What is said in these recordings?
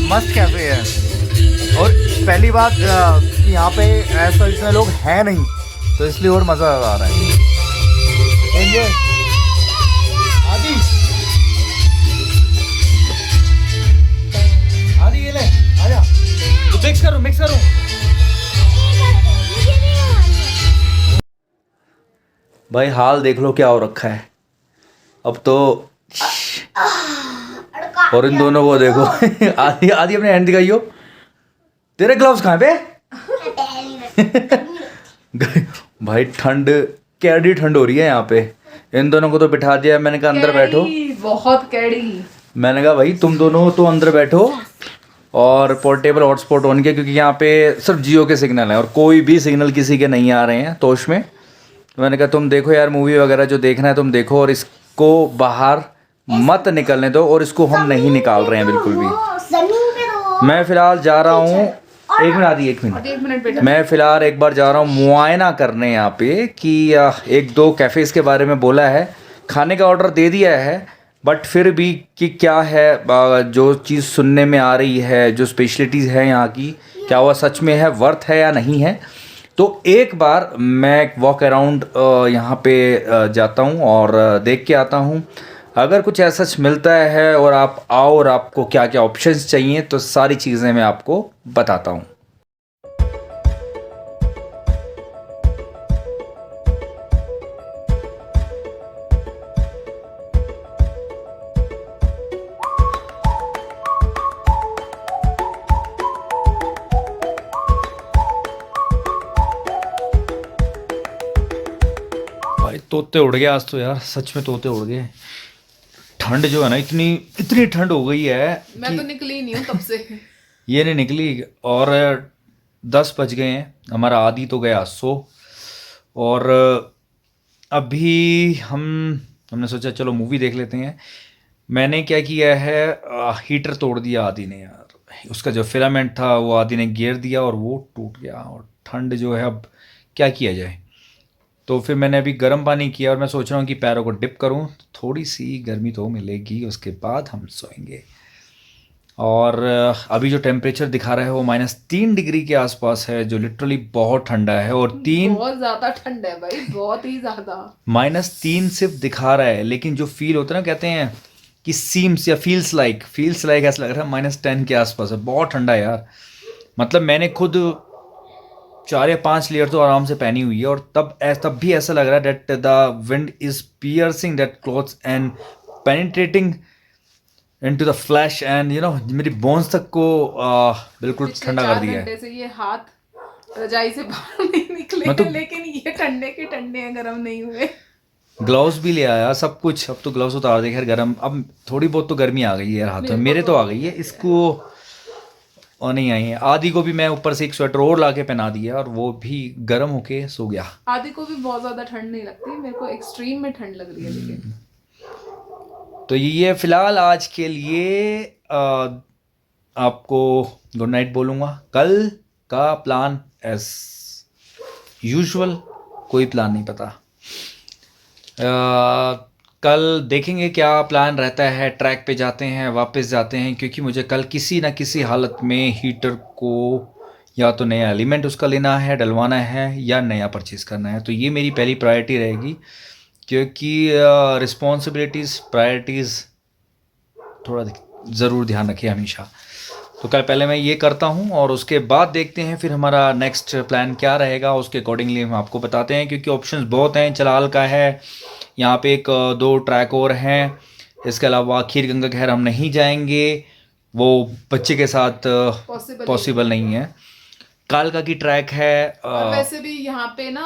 मस्त कैफे है। और पहली बात कि यहाँ पे ऐसा इतने लोग हैं नहीं, तो इसलिए और मज़ा आ रहा है। आदि आदि ये ले आजा, तो मिक्स करूँ। भाई हाल देख लो क्या हो रखा है अब तो। और इन दोनों को देखो। आदि आदि अपने हैंड दिखाइयो। तेरे ग्लव्स कहाँ पे? भाई ठंड, कैडी ठंड हो रही है यहाँ पे। इन दोनों को तो बिठा दिया, मैंने कहा अंदर बैठो। बहुत कैडी। मैंने कहा भाई तुम दोनों तो अंदर बैठो और पोर्टेबल हॉटस्पॉट ऑन किया, क्योंकि यहाँ पे सिर्फ जियो के सिग्नल हैं और कोई भी सिग्नल किसी के नहीं आ रहे हैं तोश में। तो मैंने कहा तुम देखो यार, मूवी वगैरह जो देखना है तुम देखो, और इसको बाहर मत निकलने दो, और इसको हम नहीं निकाल रहे हैं बिल्कुल भी। मैं फ़िलहाल जा रहा हूँ, एक मिनट बेटा। मैं फ़िलहाल एक बार जा रहा हूँ मुआयना करने यहाँ पे कि एक दो कैफ़ेज़ के बारे में बोला है, खाने का ऑर्डर दे दिया है, बट फिर भी कि क्या है जो चीज़ सुनने में आ रही है, जो स्पेशलिटीज़ है यहाँ की, क्या वह सच में है, वर्थ है या नहीं है। तो एक बार मैं वॉक अराउंड यहाँ पे जाता हूँ और देख के आता हूँ। अगर कुछ ऐसा मिलता है और आप आओ और आपको क्या क्या ऑप्शंस चाहिए, तो सारी चीज़ें मैं आपको बताता हूँ। भाई तोते उड़ गए आज तो यार, सच में तोते उड़ गए। ठंड जो है ना, इतनी ठंड हो गई है। मैं तो निकली नहीं हूँ तब से। ये नहीं निकली, और 10 बज गए हैं। हमारा आदि तो गया सो, और अभी हमने सोचा चलो मूवी देख लेते हैं। मैंने क्या किया है, हीटर तोड़ दिया आदि ने यार। उसका जो फिलामेंट था वो आदि ने गिर दिया और वो टूट गया। और ठंड जो है, अब क्या किया जाए। तो फिर मैंने अभी गर्म पानी किया और मैं सोच रहा हूँ कि पैरों को डिप करूँ, थोड़ी सी गर्मी तो मिलेगी, उसके बाद हम सोएंगे। और अभी जो टेम्परेचर दिखा रहा है वो -3 डिग्री के आसपास है, जो लिटरली बहुत ठंडा है। और बहुत ज़्यादा ठंड है भाई, बहुत ही ज़्यादा। -3 सिर्फ दिखा रहा है, लेकिन जो फील होता है ना, कहते हैं कि सीम्स या फील्स लाइक ऐसा लग रहा है -10 के आसपास है। बहुत ठंडा है यार। मतलब मैंने खुद 4 या 5 लेयर तो आराम से पहनी हुई है, और तब भी ऐसा लग रहा है that the wind is piercing that clothes and penetrating into the flash, and you know मेरी बोन्स तक को बिल्कुल ठंडा कर दिया है। 4 घंटे से ये हाथ रजाई से बाहर नहीं निकले तो, लेकिन ये ठंडे के ठंडे हैं, गर्म नहीं हुए। ग्लव्स भी ले आया, सब कुछ। अब तो ग्लव्स उतार दे, खैर गर्म, अब थोड़ी बहुत तो गर्मी आ गई है यार हाथों में। मेरे तो आ गई है, इसको और नहीं आई है। आदि को भी मैं ऊपर से एक स्वेटर और ला के पहना दिया, और वो भी गर्म होके सो गया। आदि को भी बहुत ज्यादा ठंड नहीं लगती, मेरे को एक्सट्रीम में ठंड लग रही है। लेकिन तो ये फिलहाल आज के लिए आपको गुड नाइट बोलूँगा। कल का प्लान एज यूजुअल, कोई प्लान नहीं पता। कल देखेंगे क्या प्लान रहता है। ट्रैक पे जाते हैं, वापस जाते हैं, क्योंकि मुझे कल किसी ना किसी हालत में हीटर को या तो नया एलिमेंट उसका लेना है, डलवाना है, या नया परचेज़ करना है। तो ये मेरी पहली प्रायोरिटी रहेगी, क्योंकि रिस्पॉन्सिबिलिटीज़, प्रायोरिटीज़ थोड़ा ज़रूर ध्यान रखें हमेशा। तो कल पहले मैं ये करता हूँ, और उसके बाद देखते हैं फिर हमारा नेक्स्ट प्लान क्या रहेगा। उसके अकॉर्डिंगली हम आपको बताते हैं, क्योंकि ऑप्शंस बहुत हैं। चलाल का है, यहाँ पे 1-2 ट्रैक और हैं। इसके अलावा खीर गंगा खैर हम नहीं जाएंगे, वो बच्चे के साथ पॉसिबल नहीं है। कालका की ट्रैक है। और वैसे भी यहाँ पे ना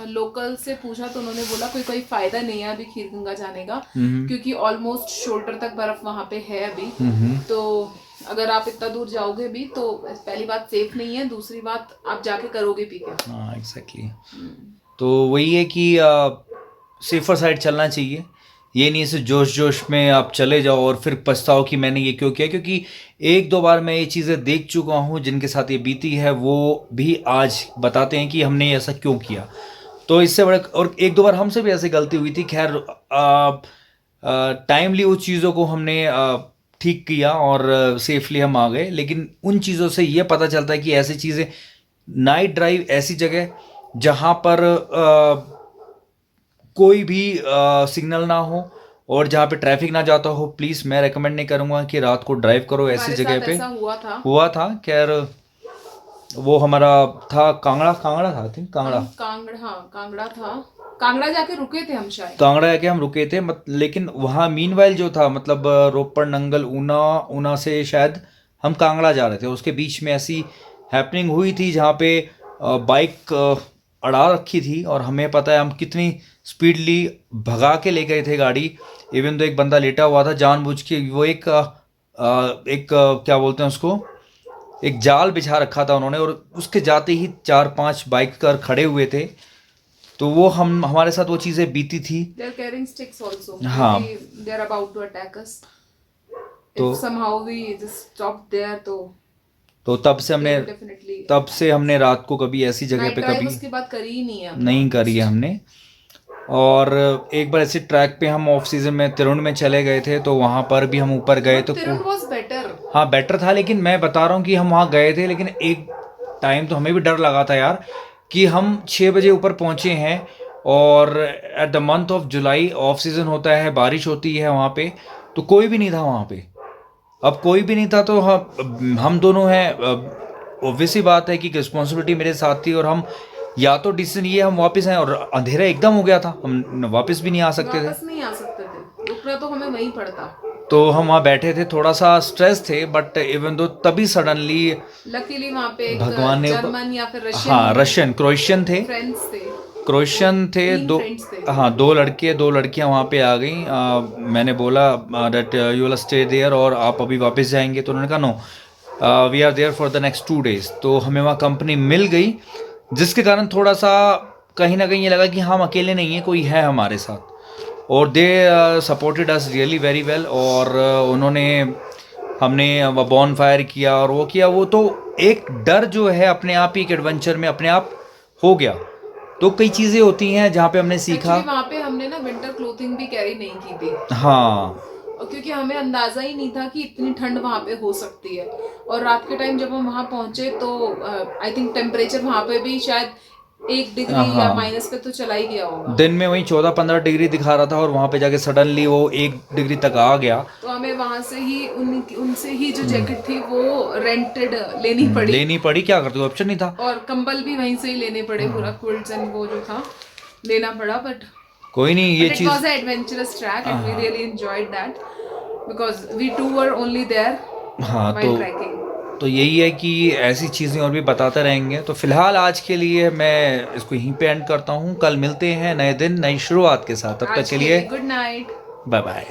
लोकल से पूछा तो उन्होंने बोला कोई फायदा नहीं है अभी खीर गंगा जाने का, क्योंकि ऑलमोस्ट शोल्डर तक बर्फ वहाँ पे है अभी। तो अगर आप इतना दूर जाओगे भी तो पहली बात सेफ नहीं है, दूसरी बात आप जाके करोगे भी क्या। हाँ एग्जैक्टली। तो वही है कि सेफर साइड चलना चाहिए। ये नहीं से जोश में आप चले जाओ और फिर पछताओ कि मैंने ये क्यों किया, क्योंकि 1-2 बार मैं ये चीज़ें देख चुका हूँ जिनके साथ ये बीती है, वो भी आज बताते हैं कि हमने ऐसा क्यों किया। तो इससे बड़ा, और 1-2 बार हमसे भी ऐसी गलती हुई थी। खैर टाइमली उस चीज़ों को हमने ठीक किया और सेफली हम आ गए। लेकिन उन चीज़ों से ये पता चलता है कि ऐसी चीज़ें, नाइट ड्राइव ऐसी जगह जहाँ पर कोई भी सिग्नल ना हो और जहाँ पे ट्रैफिक ना जाता हो, प्लीज़ मैं रेकमेंड नहीं करूँगा कि रात को ड्राइव करो ऐसी हमारे जगह साथ पे। ऐसा हुआ था खैर, वो हमारा था कांगड़ा था, आई थिंक कांगड़ा। कांगड़ा था, कांगड़ा जाके रुके थे हम शायद। कांगड़ा जाके हम रुके थे लेकिन वहाँ मीनवाइल जो था, मतलब रोपड़, नंगल, ऊना से शायद हम कांगड़ा जा रहे थे, उसके बीच में ऐसी हैपनिंग हुई थी जहाँ पे बाइक अड़ा रखी थी और हमें पता है हम कितनी स्पीडली भगा के ले गए थे गाड़ी। इवन तो एक बंदा लेटा हुआ था, जानबूझ के वो एक क्या बोलते हैं उसको, एक जाल बिछा रखा था उन्होंने, और उसके जाते ही 4-5 बाइक कर खड़े हुए थे। तो वो हमारे साथ वो चीज़ें बीती थी। They are carrying sticks also. हाँ। Maybe they are about to attack us. तो If somehow we just stop there, तो definitely तब से हमने रात को कभी ऐसी जगह night पे drive कभी उसके बाद करी ही नहीं है हमने। नहीं करी है हमने। और एक बार ऐसे ट्रैक पे हम ऑफ सीजन में तिरुण में चले गए थे, तो वहाँ पर भी हम ऊपर गए तो तिरुण was better. हाँ बेटर था, लेकिन मैं बता रहा हूँ कि हम वहाँ गए थे, लेकिन एक टाइम तो हमें भी डर लगा था यार कि हम 6 बजे ऊपर पहुँचे हैं और at the month of July off season होता है, बारिश होती है वहाँ पे, तो कोई भी नहीं था वहाँ पे। अब कोई भी नहीं था तो हम दोनों हैं, ऑब्वियस ही बात है कि रिस्पॉन्सिबिलिटी मेरे साथ थी, और हम या तो डिसीजन ये हम वापस आए, और अंधेरा एकदम हो गया था, हम वापस भी नहीं आ सकते थे। वापस नहीं आ सकते थे, रुकना तो हमें वहीं पड़ता। तो हम वहाँ बैठे थे, थोड़ा सा स्ट्रेस थे, बट इवन दो तभी सडनली लकीली वहाँ पे एक भगवान ने जर्मन या फिर रशियन, हाँ रशियन क्रोएशियन थे, फ्रेंड्स थे, क्रोएशियन थे, 3 दो friends थे। हाँ 2 लड़के 2 लड़कियाँ वहाँ पे आ गई। मैंने बोला that you will stay there और आप अभी वापस जाएंगे, तो उन्होंने कहा no we are there for the next 2 days। तो हमें वहाँ कंपनी मिल गई, जिसके कारण थोड़ा सा कहीं ना कहीं ये लगा कि हम अकेले नहीं हैं, कोई है हमारे साथ, और they supported us really very well. और हमने बॉन फायर किया और वो किया, वो तो एक डर जो है अपने आप ही एक एडवेंचर में अपने आप हो गया। तो कई चीज़ें होती हैं जहाँ पे हमने सीखा। वहाँ पे हमने ना विंटर क्लोथिंग भी कैरी नहीं की थी। हाँ, और क्योंकि हमें अंदाजा ही नहीं था कि इतनी ठंड वहाँ पे हो सकती है। और रात के टाइम जब हम वहाँ पहुंचे तो आई थिंक टेम्परेचर वहाँ पे भी शायद 1 डिग्री या माइनस पे तो चला ही गया होगा। दिन में वही 14-15 डिग्री दिखा रहा था, और वहाँ पे जाके सडनली वो 1 डिग्री तक आ गया। तो हमें वहाँ से ही उनसे ही जो जैकेट थी वो रेंटेड लेनी पड़ी। क्या करते, ऑप्शन नहीं था। और कंबल भी वहीं से ही लेने पड़े, पूरा क्विल्ट्स एंड वो जो था लेना पड़ा। बट कोई नहीं, ये चीज it was an adventurous track and we really enjoyed that because we too were only there while trekking. तो यही है कि ऐसी चीज़ें और भी बताते रहेंगे। तो फिलहाल आज के लिए मैं इसको यहीं पे एंड करता हूँ। कल मिलते हैं नए दिन नई शुरुआत के साथ, तब तक के लिए गुड नाइट, बाय बाय।